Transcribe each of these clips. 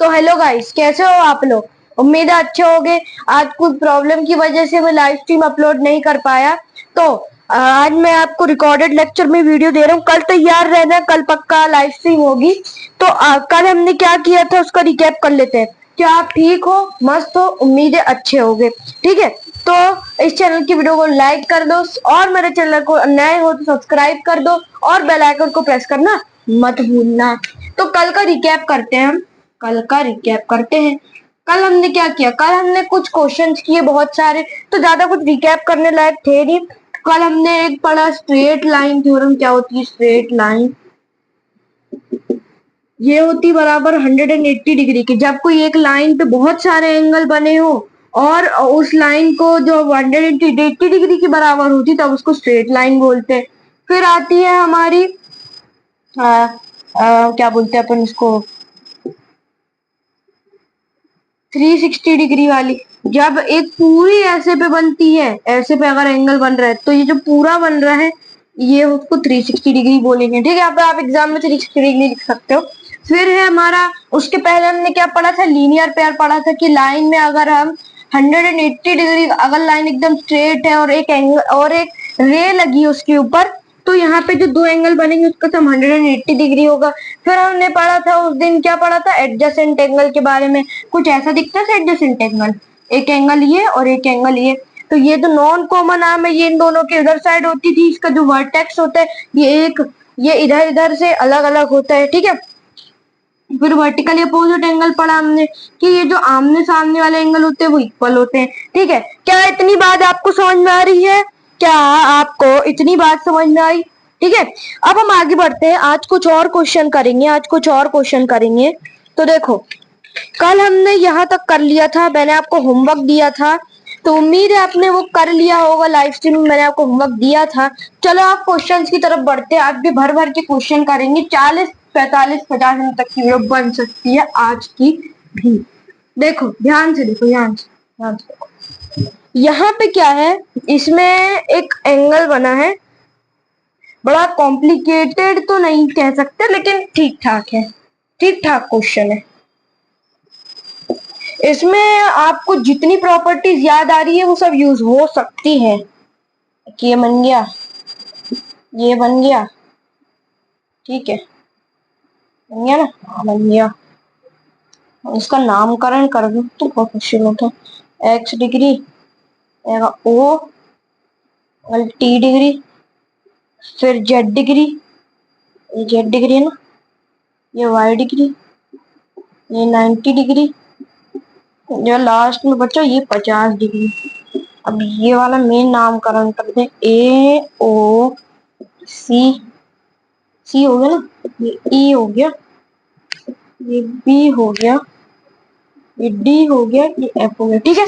तो hello guys, कैसे हो आप लोग। उम्मीद है अच्छे होंगे। आज कुछ प्रॉब्लम की वजह से मैं लाइव स्ट्रीम अपलोड नहीं कर पाया, तो आज मैं आपको रिकॉर्डेड लेक्चर में वीडियो दे रहा हूँ। कल तैयार रहना, कल पक्का लाइव स्ट्रीम होगी। तो कल हमने क्या किया था उसका रिकैप कर लेते हैं। क्या आप ठीक हो, मस्त हो? उम्मीद है अच्छे होंगे। ठीक है, तो इस चैनल की वीडियो को लाइक कर दो और मेरे चैनल को नए हो तो सब्सक्राइब कर दो और बेल आइकन को प्रेस करना मत भूलना। तो कल का रिकैप करते हैं हम। कल का रिकैप करते हैं। कल हमने क्या किया? कल हमने कुछ क्वेश्चंस किए बहुत सारे, तो ज्यादा कुछ रिकैप करने लायक थे नहीं। कल हमने एक पढ़ा स्ट्रेट लाइन थ्योरम। क्या होती है स्ट्रेट लाइन? ये होती बराबर 180 डिग्री की। जब कोई एक लाइन पे बहुत सारे एंगल बने हो और उस लाइन को जो 180 डिग्री की बराबर होती तब उसको स्ट्रेट लाइन बोलते हैं। फिर आती है हमारी क्या बोलते हैं अपन इसको, 360 डिग्री वाली। जब एक पूरी ऐसे पे बनती है, ऐसे पे अगर एंगल बन रहा है तो ये जो पूरा बन रहा है ये उसको 360 डिग्री बोलेंगे। ठीक है, यहाँ पे आप एग्जाम में 360 डिग्री लिख सकते हो। फिर है हमारा, उसके पहले हमने क्या पढ़ा था? लीनियर पेयर पढ़ा था कि लाइन में अगर हम 180 डिग्री, अगर लाइन एकदम स्ट्रेट है और एक एंगल और एक रे लगी उसके ऊपर, तो यहाँ पे जो दो एंगल बनेंगे उसका सम 180 डिग्री होगा। फिर हमने पढ़ा था उस दिन, क्या पढ़ा था? एडजेसेंट एंगल के बारे में। कुछ ऐसा दिखता है एडजेसेंट एंगल, एक एंगल ये और एक एंगल ये। तो ये तो नॉन कॉमन आर्म है, ये इन दोनों के इधर साइड होती थी। इसका जो वर्टेक्स होता है ये इधर इधर से अलग अलग होता है। ठीक है, फिर वर्टिकली अपोजिट एंगल पढ़ा हमने कि ये जो आमने सामने वाले एंगल होते हैं वो इक्वल होते हैं। ठीक है, क्या इतनी बात आपको समझ में आ रही है? क्या आपको इतनी बात समझ में आई? ठीक है, अब हम आगे बढ़ते हैं। आज कुछ और क्वेश्चन करेंगे। तो देखो, कल हमने यहाँ तक कर लिया था, मैंने आपको होमवर्क दिया था, तो उम्मीद है आपने वो कर लिया होगा। लाइव स्ट्रीम में मैंने आपको होमवर्क दिया था। चलो आप क्वेश्चंस की तरफ बढ़ते हैं। आज भी भर भर के क्वेश्चन करेंगे। 40 45 50 मिनट तक की वीडियो बन सकती है आज की भी। देखो ध्यान से देखो, ध्यान से देखो। यहाँ पे क्या है, इसमें एक एंगल बना है। बड़ा कॉम्प्लिकेटेड तो नहीं कह सकते, लेकिन ठीक ठाक है, ठीक ठाक क्वेश्चन है। इसमें आपको जितनी प्रॉपर्टीज याद आ रही है वो सब यूज हो सकती है। ये बन गया, ये बन गया, ठीक है, बन गया ना? बन गया। इसका नामकरण कर दो तो बहुत मुश्किल होता है। एक्स डिग्री ओ, टी डिग्री, फिर जेड डिग्री, ये जेड डिग्री है ना, ये वाई डिग्री, ये 90 डिग्री, जो लास्ट में बचा ये 50 डिग्री। अब ये वाला मेन नामकरण कर दे। ए ओ सी, सी हो गया ना, ये ई हो गया, ये बी हो गया, ये डी हो गया, ये एफ हो गया। ठीक है,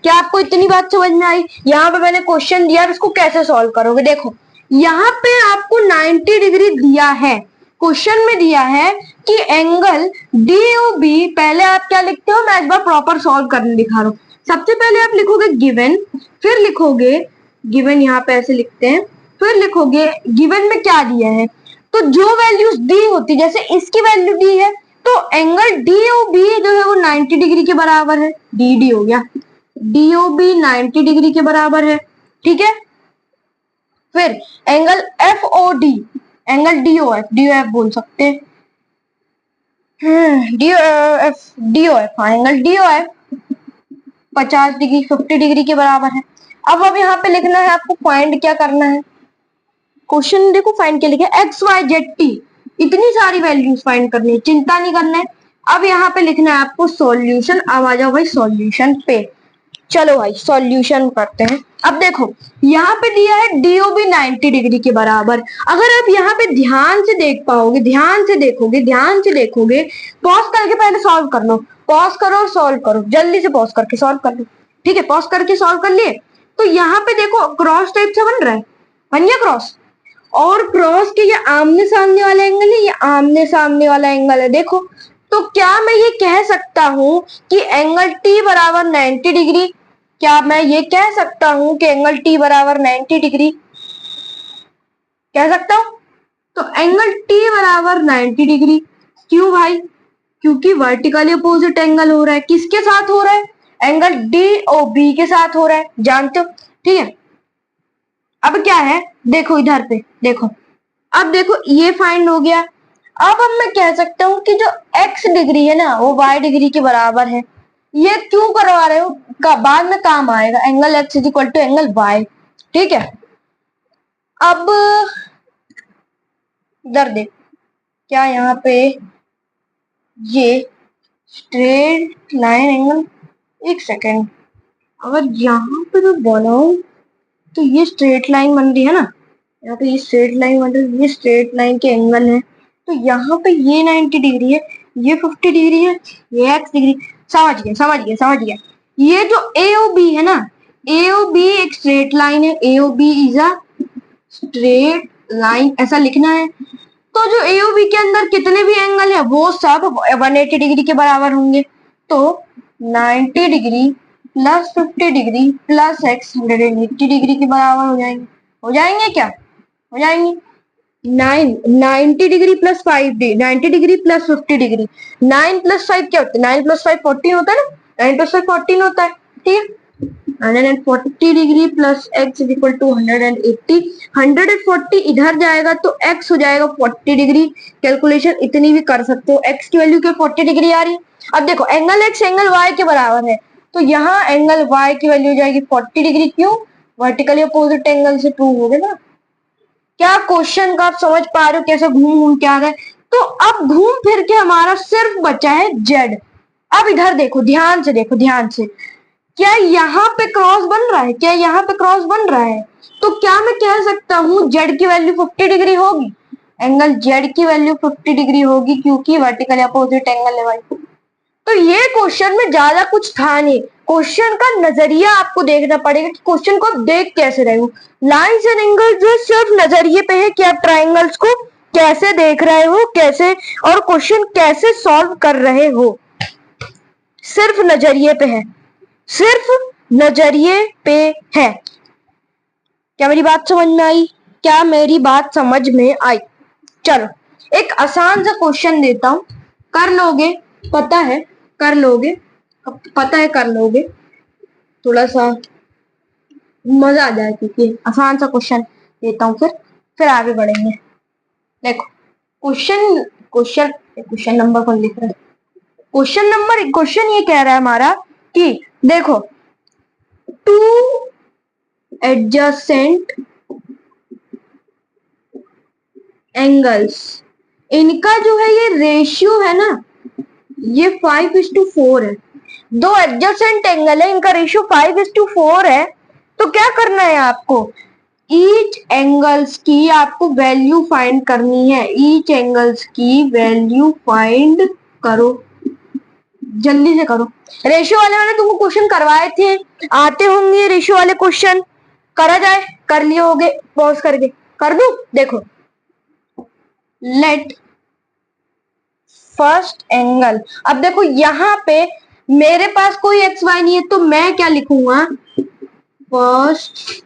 क्या आपको इतनी बात समझ में आई? यहाँ पे मैंने क्वेश्चन दिया, इसको कैसे सॉल्व करोगे? देखो यहाँ पे आपको 90 डिग्री दिया है, क्वेश्चन में दिया है कि एंगल डीओबी। पहले आप क्या लिखते हो, मैं एक बार प्रॉपर सॉल्व करने दिखा रहा हूँ। सबसे पहले आप लिखोगे गिवन, फिर लिखोगे गिवन, यहाँ पे ऐसे लिखते हैं, फिर लिखोगे गिवन में क्या दिया है। तो जो वैल्यूज डी होती, जैसे इसकी वैल्यू डी है, तो एंगल डीओबी जो है वो 90 डिग्री के बराबर है। डी हो गया, डीओबी 90 डिग्री के बराबर है। ठीक है, फिर एंगल एफओडी, एंगल डीओएफ बोल सकते हैं। डीओएफ हाँ, एंगल डीओएफ 50 डिग्री 50 डिग्री के बराबर है। अब यहाँ पे लिखना है आपको, फाइंड क्या करना है। क्वेश्चन देखो फाइंड क्या लिखा है, एक्स वाई जेड टी, इतनी सारी वैल्यूज फाइंड करनी है, चिंता नहीं करना है। अब यहाँ पे लिखना है आपको सॉल्यूशन। अब आ जाओ भाई सॉल्यूशन पे। चलो भाई सॉल्यूशन करते हैं। अब देखो यहाँ पे दिया है डीओबी 90 डिग्री के बराबर। अगर आप यहाँ पे ध्यान से देख पाओगे, ध्यान से देखोगे, पॉज करके पहले सॉल्व कर लो, पॉज करो और सॉल्व करो, जल्दी से पॉज करके सॉल्व कर लो। ठीक है, पॉज करके सॉल्व कर लिए। तो यहाँ पे देखो क्रॉस टाइप से बन रहा है, बन गया क्रॉस। और क्रॉस के ये आमने सामने वाला एंगल है, ये आमने सामने वाला एंगल है। देखो, तो क्या मैं ये कह सकता हूं कि एंगल टी बराबर 90 डिग्री? क्या मैं ये कह सकता हूं कि एंगल टी बराबर 90 डिग्री? कह सकता हूं। तो एंगल टी बराबर 90 डिग्री क्यों भाई? क्योंकि वर्टिकली अपोजिट एंगल हो रहा है। किसके साथ हो रहा है? एंगल DOB के साथ हो रहा है, जानते हो? ठीक है, अब क्या है, देखो इधर पे देखो, अब देखो ये फाइंड हो गया। अब मैं कह सकता हूं कि जो x डिग्री है ना वो y डिग्री के बराबर है। ये क्यों करवा रहे हो, का बाद में काम आएगा। Angle x is equal to angle y, ठीक है। अब इधर देख, क्या यहाँ पे ये स्ट्रेट लाइन एंगल, एक सेकेंड, अगर यहाँ पे मैं बनाऊं तो ये स्ट्रेट लाइन बन रही है ना, यहाँ पे ये स्ट्रेट लाइन बन रही है, ये स्ट्रेट लाइन के एंगल है। तो यहाँ पे ये 90 डिग्री है, ये 50 डिग्री है, ये x डिग्री। समझ गया समझ गया समझ गया। ये जो AOB है ना, AOB एक स्ट्रेट लाइन है, AOB is a straight line, ऐसा लिखना है। तो जो AOB के अंदर कितने भी एंगल है वो सब 180 डिग्री के बराबर होंगे। तो 90 degree plus 50 degree plus x 180 degree के बराबर हो जाएंगे। हो जाएंगे क्या? हो जाएंगे। 90 degree plus 5 90 degree plus 50 degree, 9 plus 5 क्या होता है? 9 प्लस 5 14 होता है ना, 9 प्लस 5 14 होता है, ठीक है। 140 degree plus x is equal to 180, 140 इधर जाएगा तो x हो जाएगा 40 डिग्री। कैलकुलेशन इतनी भी कर सकते हो, x की वैल्यू क्या 40 डिग्री आ रही। अब देखो एंगल x एंगल y के बराबर है, तो यहाँ एंगल y की वैल्यू हो जाएगी 40 डिग्री। क्यों? वर्टिकली अपोजिट एंगल से प्रूव हो गया ना। क्या क्वेश्चन का आप समझ पा रहे हो कैसे घूम घूम के आ रहा है? तो अब घूम फिर के हमारा सिर्फ बचा है जेड। अब इधर देखो, ध्यान से देखो, ध्यान से, क्या यहाँ पे क्रॉस बन रहा है? क्या यहाँ पे क्रॉस बन रहा है? तो क्या मैं कह सकता हूँ जेड की वैल्यू 50 डिग्री होगी? एंगल जेड की वैल्यू 50 डिग्री होगी क्योंकि वर्टिकली अपोजिट एंगल है भाई। तो ये क्वेश्चन में ज्यादा कुछ था नहीं, क्वेश्चन का नजरिया आपको देखना पड़ेगा कि क्वेश्चन को आप देख कैसे रहे हो। लाइंस एंड एंगल्स जो सिर्फ नजरिए पे है कि आप ट्राइंगल्स को कैसे देख रहे हो, कैसे, और क्वेश्चन कैसे सॉल्व कर रहे हो, सिर्फ नजरिए पे है, सिर्फ नजरिए पे है। क्या मेरी बात समझ में आई? क्या मेरी बात समझ में आई? चलो एक आसान सा क्वेश्चन देता हूं, कर लोगे, पता है कर लोगे, पता है कर लोगे, थोड़ा सा मजा आ जाए क्योंकि आसान सा क्वेश्चन देता हूँ, फिर आगे बढ़ेंगे। देखो क्वेश्चन क्वेश्चन क्वेश्चन नंबर कौन लिख रहा है? क्वेश्चन ये कह रहा है हमारा कि देखो टू एडजेसेंट एंगल्स, इनका जो है ये रेशियो है ना, ये 5:4 है। दो एडजेसेंट एंगल है, इनका रेशियो 5:4 है। तो क्या करना है आपको, ईच एंगल्स की आपको वैल्यू फाइंड करनी है, ईच एंगल्स की वैल्यू फाइंड करो, जल्दी से करो। रेशियो वाले मैंने तुमको क्वेश्चन करवाए थे, आते होंगे रेशियो वाले क्वेश्चन, करा जाए, कर लिए होगे, पॉज करके कर दूं। देखो लेट फर्स्ट एंगल, अब देखो यहाँ पे मेरे पास कोई एक्स वाई नहीं है तो मैं क्या लिखूंगा, first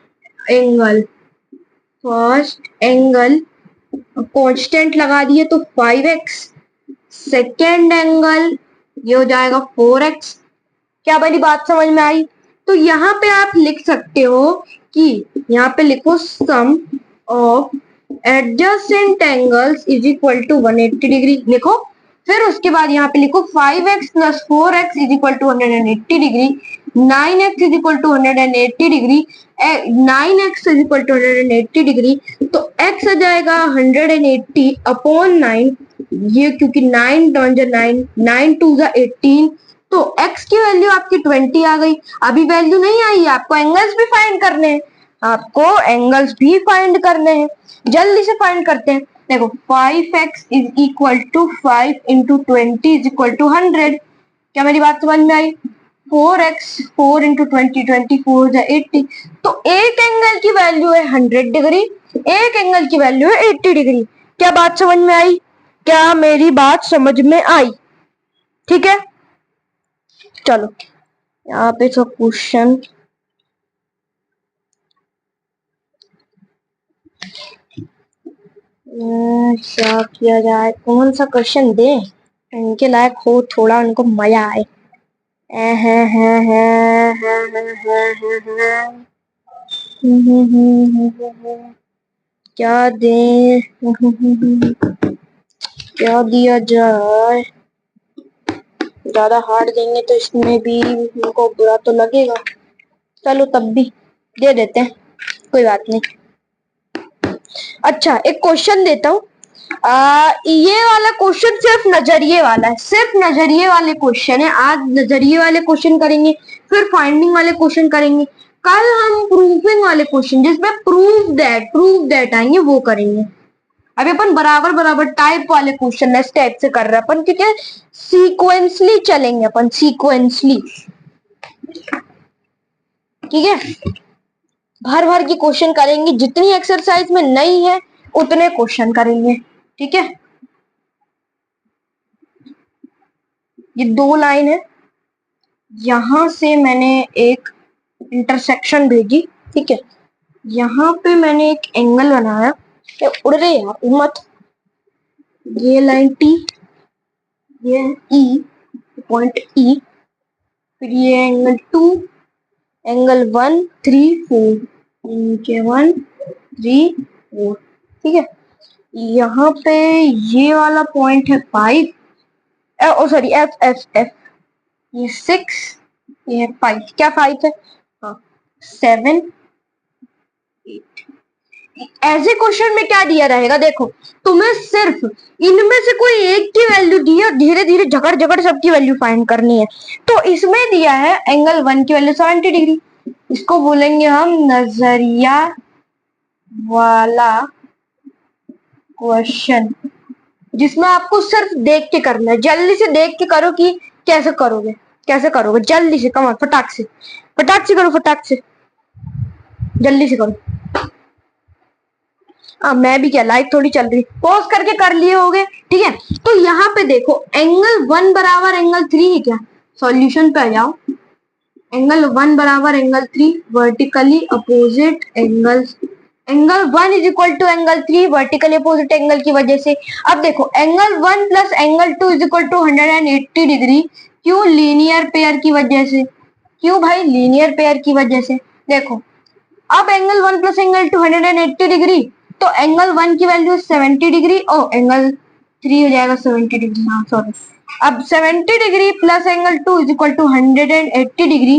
angle, first angle constant लगा दिए तो 5x, सेकेंड एंगल ये हो जाएगा 4x। क्या मेरी बात समझ में आई? तो यहाँ पे आप लिख सकते हो कि यहाँ पे लिखो sum of adjacent angles is equal to 180 degree लिखो। फिर उसके बाद यहाँ पे लिखो 5x plus 4x is equal to 180 degree, 9x is equal to 180 degree, 9x is equal to 180 degree. तो x आ जाएगा 180 अपॉन 9, ये क्योंकि 9 9 9 2 18, तो x की वैल्यू आपकी 20 आ गई। अभी वैल्यू नहीं आई, आपको एंगल्स भी फाइंड करने हैं, आपको एंगल्स भी फाइंड करने हैं, जल्दी से फाइंड करते हैं। देखो 5x is equal to 5 into 20 is equal to 100। क्या मेरी बात समझ में आई? 4x 4 into 20 24 80। तो एक एंगल की वैल्यू है 100 डिग्री, एक एंगल की वैल्यू है 80 डिग्री। क्या बात समझ में आई? क्या मेरी बात समझ में आई? ठीक है, चलो यहाँ पे सब क्वेश्चन क्या किया जाए, कौन सा क्वेश्चन दे, इनके लायक हो, थोड़ा उनको मजा आए। क्या दे, क्या दिया जाए? ज्यादा हार्ड देंगे तो इसमें भी उनको बुरा तो लगेगा। चलो तब भी दे देते हैं, कोई बात नहीं। अच्छा एक क्वेश्चन देता हूँ। ये वाला क्वेश्चन सिर्फ नजरिए वाला है, सिर्फ नजरिए वाले क्वेश्चन है। आज नजरिए वाले क्वेश्चन करेंगे, फिर फाइंडिंग वाले क्वेश्चन करेंगे, कल हम प्रूफिंग वाले क्वेश्चन जिसमें प्रूफ दैट आएंगे वो करेंगे। अभी अपन बराबर बराबर टाइप वाले क्वेश्चन इस टाइप से कर रहे हैं अपन, क्योंकि सीक्वेंसली चलेंगे अपन, सीक्वेंसली। ठीक है, भर भर की क्वेश्चन करेंगे, जितनी एक्सरसाइज में नहीं है उतने क्वेश्चन करेंगे। ठीक है, ये 2 लाइन है, यहां से मैंने एक इंटरसेक्शन भेजी। ठीक है, यहाँ पे मैंने एक एंगल बनाया। उड़ रहे यार मत। ये लाइन टी, ये ई, पॉइंट ई, फिर ये एंगल 2, एंगल 1 3 4, इनके 1 3 4। ठीक है, यहाँ पे ये वाला पॉइंट है 5, ओ सॉरी एफ एफ एफ, ये 6, ये 5, क्या 5 है, हाँ 7 8। ऐसे क्वेश्चन में क्या दिया रहेगा, देखो तुम्हें सिर्फ इनमें से कोई एक की वैल्यू दी है, धीरे धीरे झगड़ झगड़ सबकी वैल्यू फाइंड करनी है। तो इसमें दिया है एंगल 1 की वैल्यू 70 डिग्री, इसको बोलेंगे हम नजरिया वाला क्वेश्चन, जिसमें आपको सिर्फ देख के करना है। जल्दी से देख के करो कि कैसे करोगे, कैसे करोगे, जल्दी से, कम फटाक से, फटाक से करो, फटाक से, जल्दी से करो। मैं भी क्या, लाइट थोड़ी चल रही, पॉज करके कर लिए होगे। ठीक है, तो यहाँ पे देखो एंगल 1 बराबर एंगल 3 है क्या, सॉल्यूशन पे आ जाओ। एंगल 1 बराबर angle 3 vertically opposite angle, angle 1 is equal to angle 3 vertically opposite angle की वजह से। अब देखो angle 1 plus angle 2 is equal to 180 degree, क्यों, लीनियर पेयर की वजह से। क्यों भाई, लीनियर पेयर की वजह से। देखो अब एंगल 1 प्लस एंगल 2 180 डिग्री, तो एंगल 1 की वैल्यू 70 डिग्री, ओ एंगल 3 हो जाएगा 70 डिग्री, हाँ सॉरी। अब 70 degree plus angle 2 is equal to 180 degree,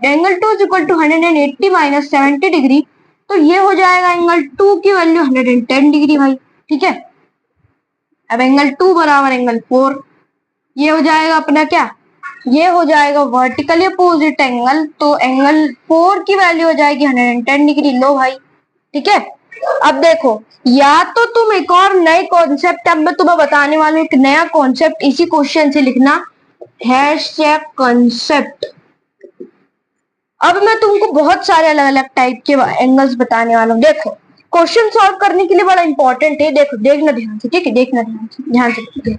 angle 2 is equal to 180 minus 70 degree, तो ये हो जाएगा एंगल 2 की वैल्यू 110 डिग्री भाई। ठीक है, अब एंगल 2 बराबर एंगल 4, ये हो जाएगा अपना क्या, ये हो जाएगा वर्टिकली अपोजिट एंगल, तो एंगल 4 की वैल्यू हो जाएगी 110 डिग्री। लो भाई, ठीक है। अब देखो, या तो तुम एक और नए कॉन्सेप्ट, अब मैं तुम्हें बताने वाला हूं एक नया कॉन्सेप्ट, इसी क्वेश्चन से लिखना, हैशटैग कॉन्सेप्ट। अब मैं तुमको बहुत सारे अलग अलग टाइप के एंगल्स बताने वाला हूँ। देखो क्वेश्चन सॉल्व करने के लिए बड़ा इंपॉर्टेंट है, देखो देखना ध्यान से, ठीक है, देखना ध्यान से।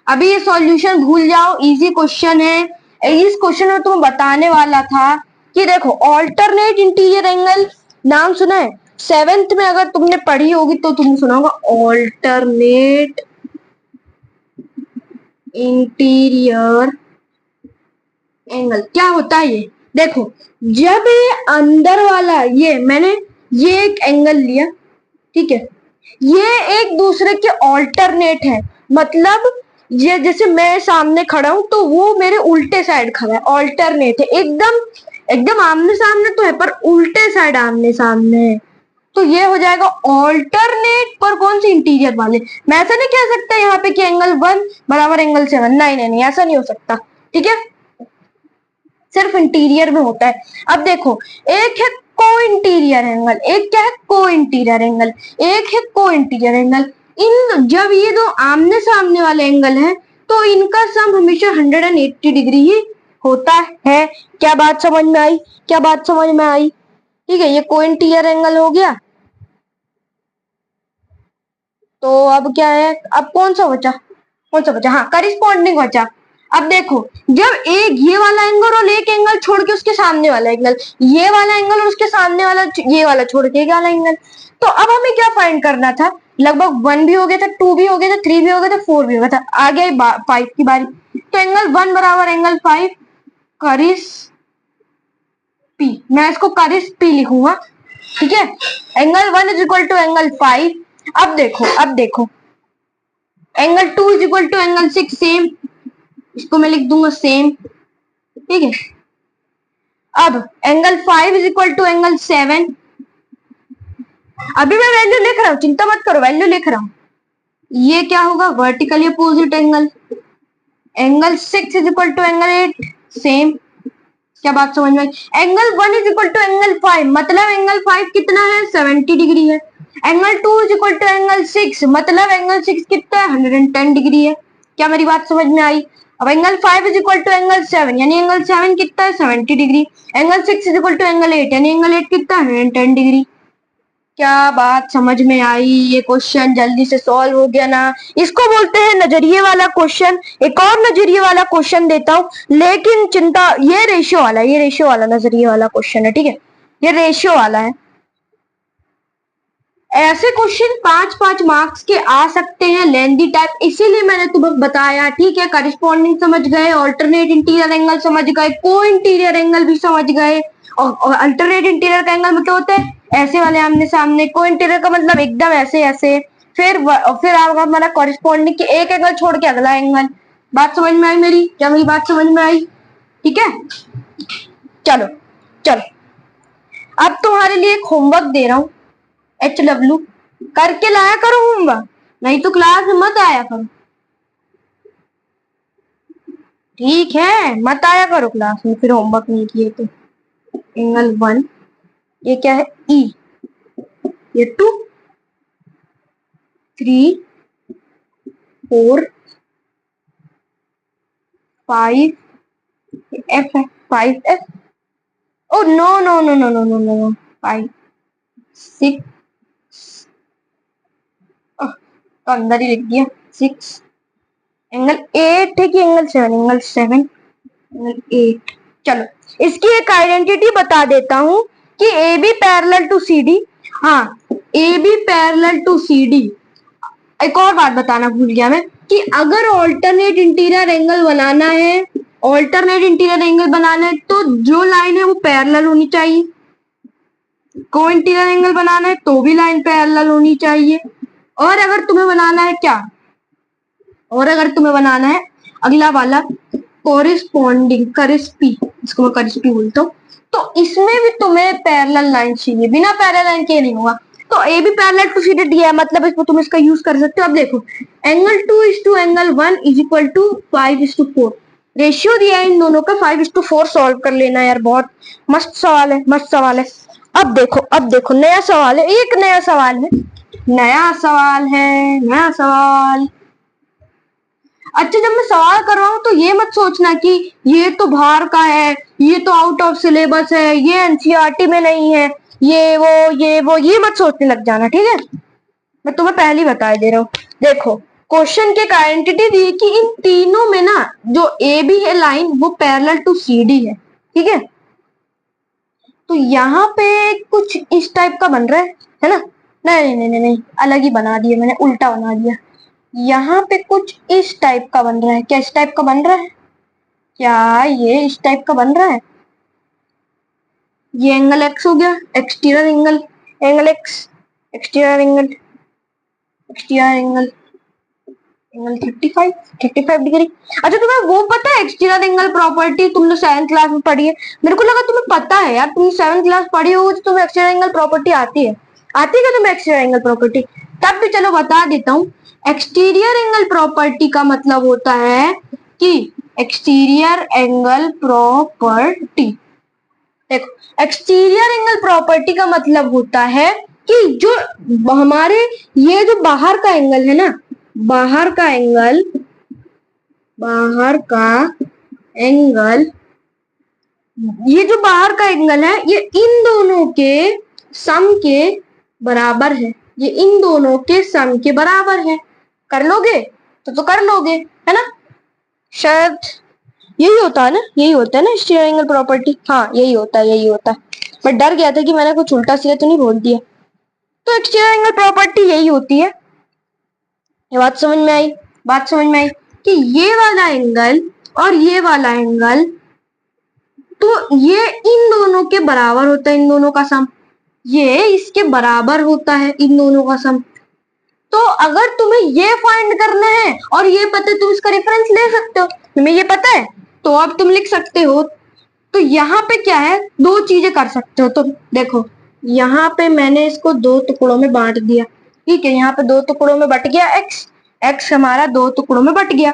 अभी ये सॉल्यूशन भूल जाओ, इजी क्वेश्चन है। इस क्वेश्चन में तुम्हें बताने वाला था कि देखो ऑल्टरनेट इंटीरियर एंगल, नाम सुना है, 7th में अगर तुमने पढ़ी होगी तो तुमने सुना होगा ऑल्टरनेट इंटीरियर एंगल। क्या होता है ये, देखो जब ये अंदर वाला, ये मैंने ये एक एंगल लिया, ठीक है, ये एक दूसरे के ऑल्टरनेट है, मतलब ये जैसे मैं सामने खड़ा हूं तो वो मेरे उल्टे साइड खड़ा है, ऑल्टरनेट है, एकदम एकदम आमने सामने तो है पर उल्टे साइड आमने सामने है, तो ये हो जाएगा ऑल्टरनेट पर कौन सी, इंटीरियर वाले। मैं ऐसा नहीं कह सकता यहाँ पे कि एंगल 1 बराबर एंगल 7, नहीं नहीं नहीं, ऐसा नहीं हो सकता। ठीक है, सिर्फ इंटीरियर में होता है। अब देखो एक है को इंटीरियर एंगल, एक क्या है, को इंटीरियर एंगल, एक है को इंटीरियर एंगल। इन जब ये दो आमने सामने वाले एंगल हैं तो इनका सम हमेशा 180 डिग्री ही होता है। क्या बात समझ में आई, क्या बात समझ में आई। ठीक है, ये को इंटीरियर एंगल हो गया। तो अब क्या है, अब कौन सा बचा, कौन सा बचा, हाँ करिस्पॉन्डिंग बचा। अब देखो जब एक ये वाला एंगल और एक एंगल छोड़ के उसके सामने वाला एंगल, ये वाला एंगल और उसके सामने वाला ये वाला छोड़ के ये वाला एंगल, तो अब हमें क्या फाइंड करना था, लगभग 1 भी हो गया था, 2 भी हो गया था, 3 भी हो गया था, 4 भी हो गया था। आ गया 5 की बारी। तो एंगल 1 बराबर एंगल 5 करिस पी, मैं इसको करिस पी लिखूंगा, ठीक है। Angle 1 is equal to angle 5। अब देखो angle 2 is equal to angle 6, same, इसको मैं लिख दूंगा सेम, ठीक है। अब angle 5 is equal to angle 7, अभी मैं वैल्यू लिख रहा हूं, चिंता मत करो, वैल्यू लिख रहा हूं। ये क्या होगा, vertically opposite angle. Angle 6 is equal to angle 8, same. क्या बात समझ में आई। Angle 1 is equal to angle 5, मतलब एंगल 5 कितना है, 70 डिग्री है। Angle 2 is equal to angle 6, मतलब एंगल 6 कितना है, 110 डिग्री है। क्या मेरी बात समझ में आई। अब angle 5 is equal to angle 7, यानी एंगल 7 कितना है, 70 degree. Angle 6 is equal to angle 8, यानी एंगल 8 कितना है, 110 डिग्री। क्या बात समझ में आई। ये क्वेश्चन जल्दी से सॉल्व हो गया ना। इसको बोलते हैं नजरिए वाला क्वेश्चन। एक और नजरिए वाला क्वेश्चन देता हूं, लेकिन चिंता, ये रेशियो वाला, ये रेशियो वाला नजरिए वाला क्वेश्चन है, ठीक है, ये रेशियो वाला है। ऐसे क्वेश्चन 5-5 मार्क्स के आ सकते हैं, लेंथी टाइप, इसीलिए मैंने तुम्हें बताया, ठीक है। करस्पॉन्डिंग समझ गए, ऑल्टरनेट इंटीरियर एंगल समझ गए, को इंटीरियर एंगल भी समझ गए। और अल्टरनेट इंटीरियर का एंगल मतलब होता है ऐसे वाले आमने सामने, को इंटीरियर का मतलब एकदम ऐसे ऐसे। फिर आपका हमारा कॉरेस्पॉन्डिंग के एक एंगल छोड़ के अगला एंगल। बात समझ में आई मेरी, क्या मेरी बात समझ में आई, ठीक है। चलो चलो, अब तुम्हारे लिए एक होमवर्क दे रहा हूं, HW, करके लाया करो होमवर्क, नहीं तो क्लास में मत आया करो, ठीक है। मत आया करो क्लास में फिर होमवर्क नहीं किए तो। एंगल 1, ये क्या है, E, ये 2, 3, 4, 5, F है, 5F। Oh no no no no no no no, 5, 6, तो अंदर ही लिख दिया 6। एंगल 8 है कि एंगल 7, एंगल 7, एंगल 8। चलो, इसकी एक आइडेंटिटी बता देता हूं कि A B parallel to C D. हाँ, A B parallel to C D. एक और बात बताना भूल गया मैं, कि अगर ऑल्टरनेट इंटीरियर एंगल बनाना है, ऑल्टरनेट इंटीरियर एंगल बनाना है, तो जो लाइन है वो पैरेलल होनी चाहिए। को इंटीरियर एंगल बनाना है तो भी लाइन पैरेलल होनी चाहिए। और अगर तुम्हें बनाना है क्या, और अगर तुम्हें बनाना है अगला वाला कोरिस्पॉन्डिंग, करिस्पी, इसको मैं करिस्पी बोलता हूँ, तो इसमें भी तुम्हें पैरेलल लाइन चाहिए, बिना पैरेलल लाइन के नहीं होगा। तो ए भी पैरेलल टू सी डी दिया है, मतलब इसको तुम इसका यूज कर सकते हो। अब देखो, angle 2 is to angle 1 is equal to 5 is to 4, ratio दिया है इन दोनों का 5 इज टू 4। सॉल्व कर लेना यार, बहुत मस्त सवाल है, मस्त सवाल है। अब देखो नया सवाल है, एक नया सवाल है, नया सवाल है, नया सवाल। अच्छा, जब मैं सवाल कर रहा हूं तो ये मत सोचना कि ये तो बाहर का है, ये तो आउट ऑफ सिलेबस है, ये एनसीईआरटी में नहीं है, ये मत सोचने लग जाना, ठीक है। मैं तुम्हें पहले ही बता दे रहा हूँ। देखो, क्वेश्चन की एक आइडेंटिटी दी कि इन तीनों में ना जो ए बी है लाइन, वो पैरेलल टू सी डी है, ठीक है। तो यहाँ पे कुछ इस टाइप का बन रहा है ना। नहीं नहीं नहीं नहीं, अलग ही बना दिया मैंने, उल्टा बना दिया। यहाँ पे कुछ इस टाइप का बन रहा है। क्या इस टाइप का बन रहा है, क्या ये इस टाइप का बन रहा है। ये एंगल एक्स हो गया, exterior angle, angle x, exterior angle, exterior angle, angle 35 degree. अच्छा, तुम्हें वो पता है एक्सटीरियर एंगल प्रॉपर्टी, तुमने 7th क्लास में पढ़ी है। मेरे को लगा तुम्हें पता है यार, तुमने 7th क्लास पढ़ी हो तो तुम्हें एक्सटीरियर एंगल प्रॉपर्टी आती है। आती है क्या तुम्हें एक्सटीरियर एंगल प्रॉपर्टी। तब भी चलो बता देता हूँ। एक्सटीरियर एंगल प्रॉपर्टी का मतलब होता है कि एक्सटीरियर एंगल प्रॉपर्टी, देखो एक्सटीरियर एंगल प्रॉपर्टी का मतलब होता है कि जो हमारे ये जो बाहर का एंगल है ना, बाहर का एंगल, बाहर का एंगल, ये जो बाहर का एंगल है ये इन दोनों के सम के बराबर है, ये इन दोनों के सम के बराबर है। कर लोगे तो कर लोगे, है ना। शायद यही होता है ना, यही होता है ना एक्सटीरियर एंगल प्रॉपर्टी। हाँ, यही होता है, यही होता है। मैं डर गया था कि मैंने कुछ उल्टा सीधा तो नहीं बोल दिया। तो एक्सटीरियर एंगल प्रॉपर्टी यही होती है। ये बात समझ में आई? बात समझ में आई कि ये वाला एंगल और ये वाला एंगल, तो ये इन दोनों के बराबर होता है, इन दोनों का सम। ये इसके बराबर होता है, इन दोनों का सम। तो अगर तुम्हें ये फाइंड करना है और ये पता है, तुम इसका रेफरेंस ले सकते हो। तुम्हें ये पता है तो अब तुम लिख सकते हो। तो यहाँ पे क्या है, दो चीजें कर सकते हो। तो देखो, यहाँ पे मैंने इसको दो टुकड़ों में बांट दिया। ठीक है, यहाँ पे दो टुकड़ों में बट गया एक्स, एक्स हमारा दो टुकड़ों में बट गया।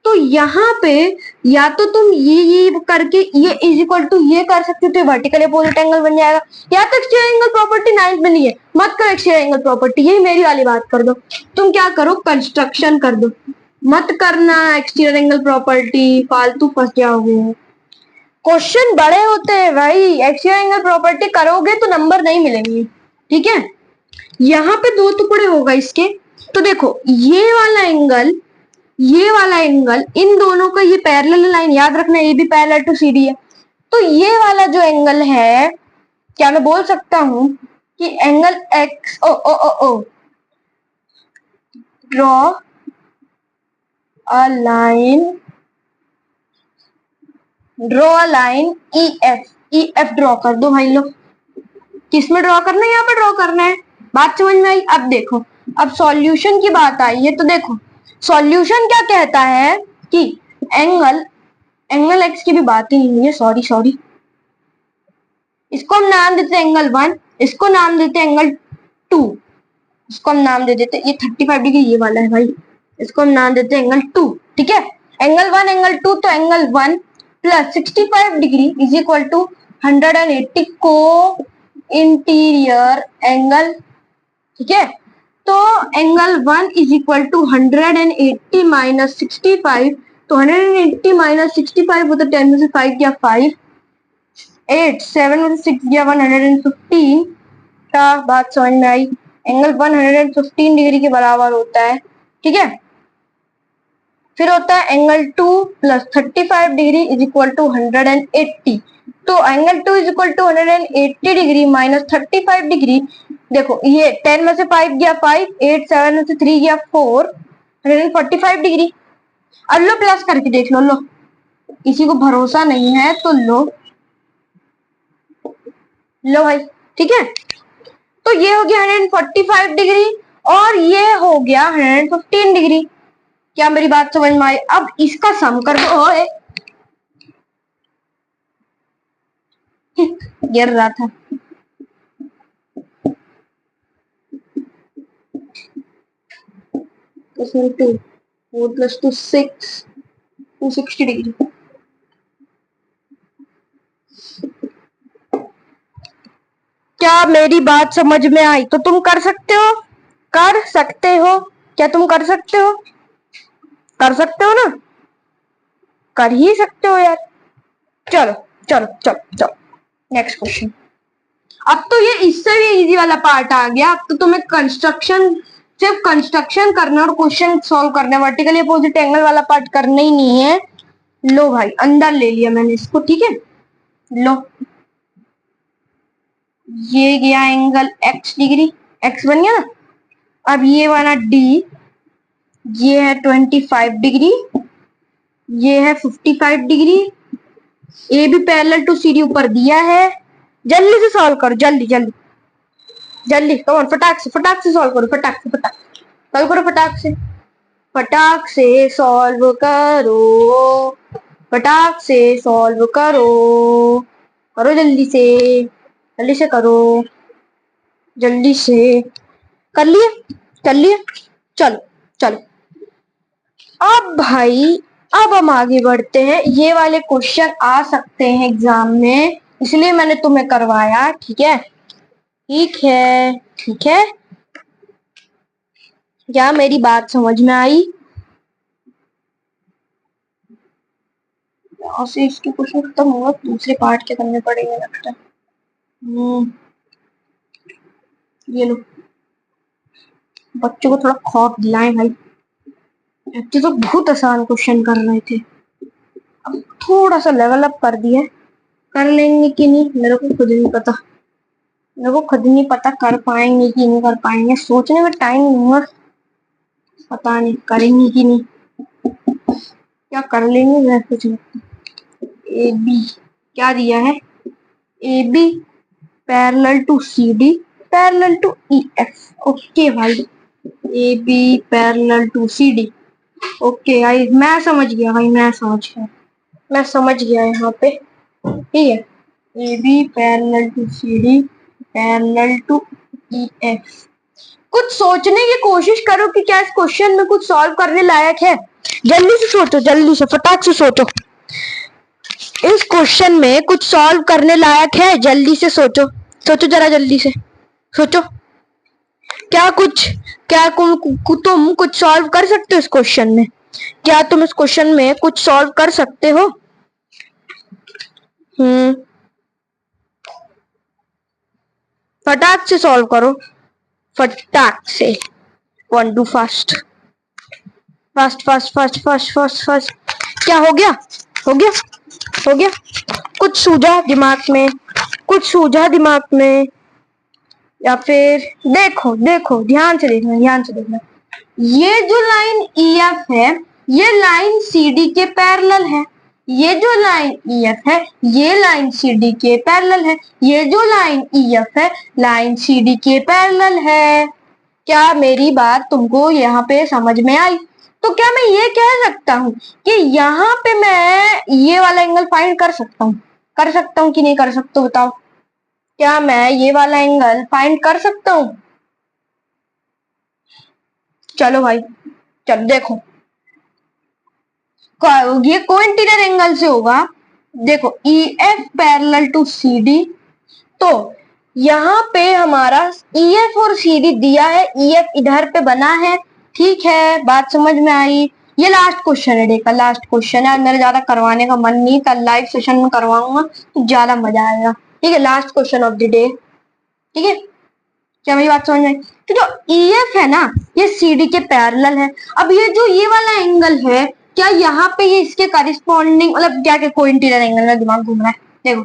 तो यहाँ पे या तो तुम ये करके ये इज इक्वल टू ये कर सकते हो, तो वर्टिकल अपोजिट एंगल बन जाएगा। या तो एक्सटीरियर एंगल प्रॉपर्टी 9th में नहीं है, मत करो एक्सटीरियर एंगल प्रॉपर्टी, यही मेरी वाली बात कर दो। तुम क्या करो, कंस्ट्रक्शन कर दो, मत करना एक्सटीरियर एंगल प्रॉपर्टी, फालतू फंस जाओगे। क्वेश्चन बड़े होते हैं भाई, एक्सटीरियर एंगल प्रॉपर्टी करोगे तो नंबर नहीं मिलेंगे। ठीक है, यहाँ पे दो टुकड़े होगा इसके। तो देखो, ये वाला एंगल इन दोनों का, ये पैरेलल लाइन याद रखना, ये भी पैरेलल टू सीडी है। तो ये वाला जो एंगल है, क्या मैं बोल सकता हूं कि angle X, oh oh oh oh draw a line, draw a line E F, E F draw कर दो भाई लोग। किसमें ड्रॉ करना है, यहाँ पे ड्रॉ करना है। बात समझ में आई? अब देखो, अब सॉल्यूशन की बात आई है, तो देखो सॉल्यूशन क्या कहता है कि एंगल, एंगल एक्स की भी बात ही नहीं हुई है, सॉरी सॉरी। इसको हम नाम देते हैं एंगल 1, इसको नाम देते हैं एंगल 2, इसको हम नाम दे देते हैं, ये 35 डिग्री ये वाला है भाई, इसको हम नाम देते हैं एंगल 2। ठीक है, एंगल 1 एंगल 2, तो angle 1 plus 65 degree is equal to 180 को इंटीरियर एंगल। ठीक है, तो angle 1 is equal to 180 minus 65, तो 180 माइनस 65 हो तो 10 में से 5 गया 5, 8 7 में से 6 गया 115। क्या बात समझ में आई? एंगल 115 डिग्री के बराबर होता है। ठीक है, फिर होता है angle 2 plus 35 degree is equal to 180। तो angle 2 is equal to 180 degree minus 35 degree. देखो, ये 10 में से 5 गया 5, 8 7 में से 3 गया 4, 145 डिग्री। अब लो प्लस करके देख लो, लो किसी को भरोसा नहीं है तो लो, लो भाई। ठीक है, तो ये हो गया 145 डिग्री और ये हो गया 115 डिग्री। क्या मेरी बात समझ में आई? अब इसका सम कर दो। ओए गिर रहा था। तो 2 4 प्लस 2 6, 260 डिग्री। क्या मेरी बात समझ में आई? तो तुम कर सकते हो, कर सकते हो, क्या तुम कर सकते हो? कर सकते हो ना, कर ही सकते हो यार। चलो चलो चलो चलो, नेक्स्ट क्वेश्चन। अब तो ये इससे भी इजी वाला पार्ट आ गया। अब तो तुम्हें कंस्ट्रक्शन, सिर्फ कंस्ट्रक्शन करना और क्वेश्चन सॉल्व करना, वर्टिकली अपोजिट एंगल वाला पार्ट करना ही नहीं है। लो भाई, अंदर ले लिया मैंने इसको। ठीक है, लो, ये गया एंगल x डिग्री, x बन गया ना। अब ये वाला d, ये है 25 डिग्री, ये है 55 डिग्री। ए भी पैरेलल टू सी डी ऊपर दिया है। जल्दी से सॉल्व करो, जल्दी जल्दी जल्दी, कम फटाक से सॉल्व करो, फटाक से सॉल्व करो, फटाक से सॉल्व करो, फटाक से सॉल्व करो, करो जल्दी से करो, जल्दी से। कर लिए, कर लिए। चलो चलो, अब भाई, अब हम आगे बढ़ते हैं। ये वाले क्वेश्चन आ सकते हैं एग्जाम में, इसलिए मैंने तुम्हें करवाया। ठीक है, ठीक है, ठीक है। क्या मेरी बात समझ में आई? से इसके क्वेश्चन खत्म होगा, दूसरे पार्ट के करने पड़ेंगे लगता है। ये लो, बच्चों को थोड़ा खौफ दिलाएं भाई। बच्चे तो बहुत आसान क्वेश्चन कर रहे थे, अब थोड़ा सा लेवल अप कर दिया। कर लेंगे कि नहीं मेरे को खुद नहीं पता, मेरे को खुद नहीं पता कर पाएंगे कि नहीं कर पाएंगे। सोचने में टाइम नहीं है, पता नहीं करेंगे कि नहीं, क्या कर लेंगे मैं कुछ नहीं। ए बी क्या दिया है, A B parallel to C D parallel to E F. Okay भाई, A B parallel to C D. Okay भाई मैं समझ गया भाई, मैं समझ गया यहाँ पे। ठीक है, A B parallel to C D parallel to E F. कुछ सोचने की कोशिश करो कि क्या इस क्वेश्चन में कुछ सॉल्व करने लायक है। जल्दी से सोचो, जल्दी से फटाक से सोचो, इस क्वेश्चन में कुछ सॉल्व करने लायक है। जल्दी से सोचो, सोचो जरा जल्दी से सोचो। क्या तुम कुछ सॉल्व कर सकते हो इस क्वेश्चन में? क्या तुम इस क्वेश्चन में कुछ सॉल्व कर सकते हो? फटाक से सॉल्व करो, फटाक से। One do fast fast fast fast fast fast fast. क्या हो गया, हो गया, हो गया? कुछ सूझा दिमाग में, कुछ सूझा दिमाग में? या फिर देखो देखो, ध्यान से देखना, ध्यान से देखना। ये जो लाइन ई एफ है ये लाइन सी डी के पैरेलल है। ये जो लाइन ई एफ है ये लाइन सी डी के पैरेलल है। ये जो लाइन ई एफ है लाइन सी डी के पैरेलल है। क्या मेरी बात तुमको यहाँ पे समझ में आई? तो क्या मैं ये कह सकता हूँ कि यहाँ पे मैं ये वाला एंगल फाइंड कर सकता हूँ? कर सकता हूँ कि नहीं कर सकता, बताओ? क्या मैं ये वाला एंगल फाइंड कर सकता हूँ? चलो भाई, चलो देखो, ये कोइंटिनर एंगल से होगा। देखो E F parallel to C D, तो यहाँ पे हमारा ई एफ और सी डी दिया है, ई एफ इधर पे बना है। ठीक है, बात समझ में आई? ये लास्ट क्वेश्चन है, देखा लास्ट क्वेश्चन है। मेरा ज्यादा करवाने का मन नहीं, कल लाइव सेशन में करवाऊंगा तो ज्यादा मजा आएगा। ठीक है, last question of the day. ठीक है, क्या मेरी बात समझ में आई? तो जो ई एफ है ना ये सी डी के पैरेलल है। अब ये जो ये वाला एंगल है, क्या यहाँ पे ये इसके करिस्पॉन्डिंग, मतलब क्या कोइंटिनर एंगल में दिमाग घूम रहा है? देखो,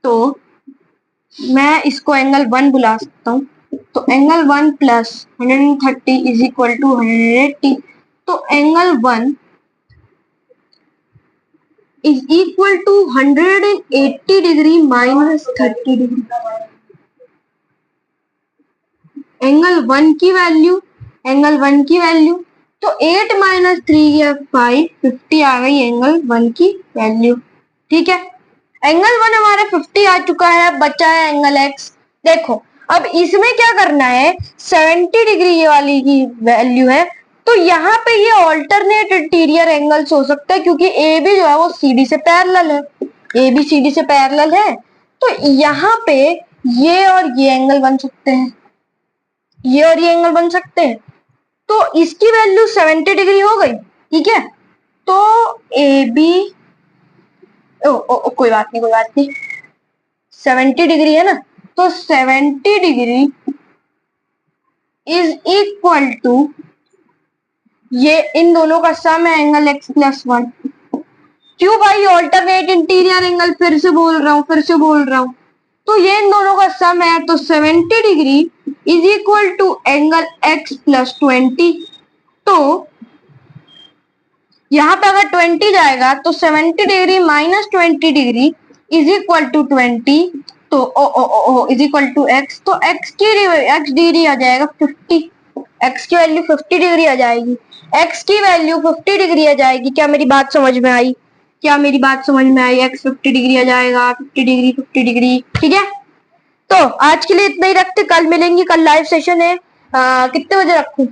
तो मैं इसको एंगल 1 बुला सकता हूँ। तो angle 1 plus 130 is equal to 180। तो angle 1 is equal to 180 degree minus 30 degree. Angle 1 की वैल्यू, एंगल 1 की वैल्यू, तो 8 माइनस 3 या 5, 50 आ गई एंगल 1 की वैल्यू। ठीक है, एंगल 1 हमारा 50 आ चुका है, बचा है एंगल x। देखो अब इसमें क्या करना है, 70 डिग्री ये वाली की वैल्यू है, तो यहाँ पे ये ऑल्टरनेट इंटीरियर एंगल्स हो सकता है क्योंकि ए बी जो है वो सी डी से पैरेलल है। ए बी सी डी से पैरेलल है, तो यहाँ पे ये और ये एंगल बन सकते हैं, ये और ये एंगल बन सकते हैं। तो इसकी वैल्यू 70 डिग्री हो गई। ठीक है, तो ए बी कोई बात नहीं, कोई बात नहीं, 70 डिग्री है ना, तो 70 डिग्री इज इक्वल टू ये इन दोनों का सम है एंगल x प्लस 1। क्यों भाई, ऑल्टरनेट इंटीरियर एंगल फिर से बोल रहा हूं, तो ये इन दोनों का सम है, तो 70 degree is equal to angle x plus 20। तो यहाँ पे अगर 20 जाएगा तो 70 degree minus 20 degree is equal to 20। तो O is equal to x, तो x डिग्री आ जाएगा 50। x की वैल्यू 50 डिग्री आ जाएगी, x की वैल्यू 50 डिग्री आ जाएगी। क्या मेरी बात समझ में आई? क्या मेरी बात समझ में आई? x 50 डिग्री आ जाएगा, 50 डिग्री 50 डिग्री। ठीक है, तो आज के लिए इतना ही रखते, कल मिलेंगे, कल लाइव सेशन है। कितने बजे रखूं?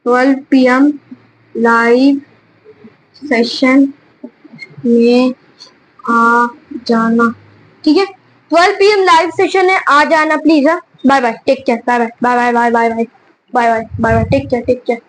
12 PM लाइव सेशन में आ जाना। ठीक है, 12 PM लाइव सेशन है, आ जाना please. Bye bye, take care, bye bye bye bye bye bye bye bye bye bye, take care take care.